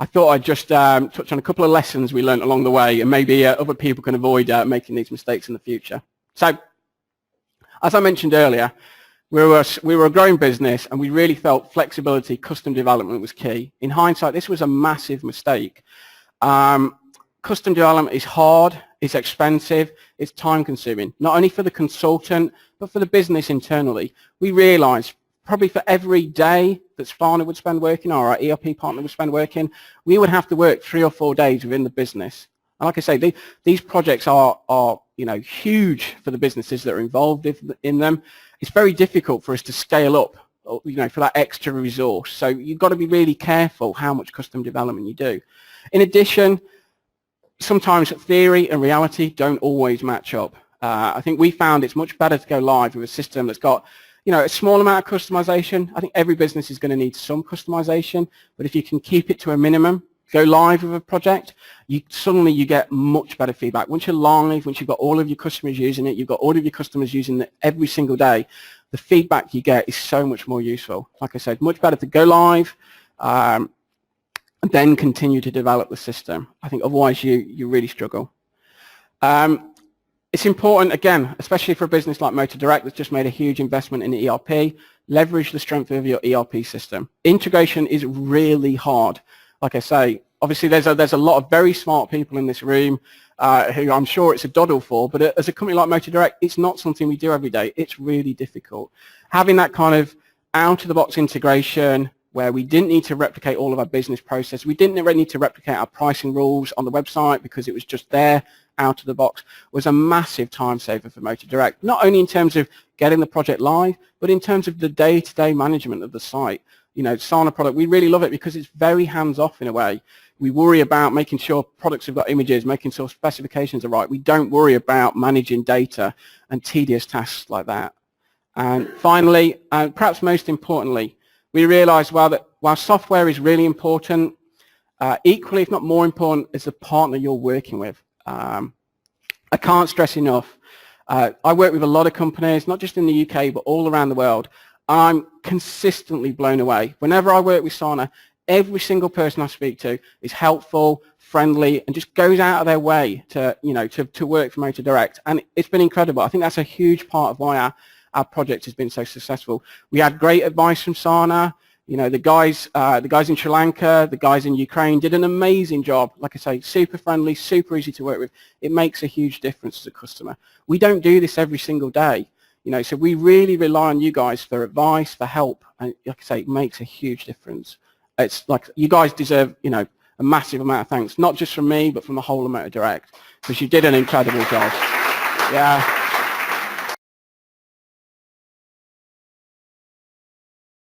I thought I'd just touch on a couple of lessons we learned along the way, and maybe other people can avoid making these mistakes in the future. So, as I mentioned earlier, we were a growing business, and we really felt flexibility, custom development was key. In hindsight, this was a massive mistake. Custom development is hard, it's expensive, it's time-consuming, not only for the consultant, but for the business internally. We realized probably for every day that Sparna would spend working, or our ERP partner would spend working, we would have to work 3 or 4 days within the business. And like I say, these projects are huge for the businesses that are involved in them. It's very difficult for us to scale up, for that extra resource. So you've got to be really careful how much custom development you do. In addition, sometimes theory and reality don't always match up. I think we found it's much better to go live with a system that's got a small amount of customization. I think every business is going to need some customization, but if you can keep it to a minimum, go live with a project, suddenly you get much better feedback. Once you're live, once you've got all of your customers using it, you've got all of your customers using it every single day, the feedback you get is so much more useful. Like I said, much better to go live, and then continue to develop the system. I think otherwise you really struggle. It's important, again, especially for a business like Moto Direct that's just made a huge investment in the ERP, leverage the strength of your ERP system. Integration is really hard. Like I say, obviously there's a lot of very smart people in this room who I'm sure it's a doddle for, but as a company like Moto Direct, it's not something we do every day. It's really difficult. Having that kind of out-of-the-box integration where we didn't need to replicate all of our business process, we didn't really need to replicate our pricing rules on the website because it was just there out of the box, was a massive time saver for Moto Direct, not only in terms of getting the project live, but in terms of the day-to-day management of the site. Sana product, we really love it because it's very hands-off in a way. We worry about making sure products have got images, making sure specifications are right. We don't worry about managing data and tedious tasks like that. And finally, and perhaps most importantly, we realized while software is really important, equally, if not more important, is the partner you're working with. I can't stress enough. I work with a lot of companies, not just in the UK, but all around the world. I'm consistently blown away. Whenever I work with Sana, every single person I speak to is helpful, friendly, and just goes out of their way to work for Moto Direct. And it's been incredible. I think that's a huge part of why our project has been so successful. We had great advice from Sana. The guys in Sri Lanka, the guys in Ukraine did an amazing job. Like I say, super friendly, super easy to work with. It makes a huge difference to the customer. We don't do this every single day, so we really rely on you guys for advice, for help, and like I say, it makes a huge difference. It's like you guys deserve, a massive amount of thanks, not just from me, but from the whole of Moto Direct, because you did an incredible job. Yeah.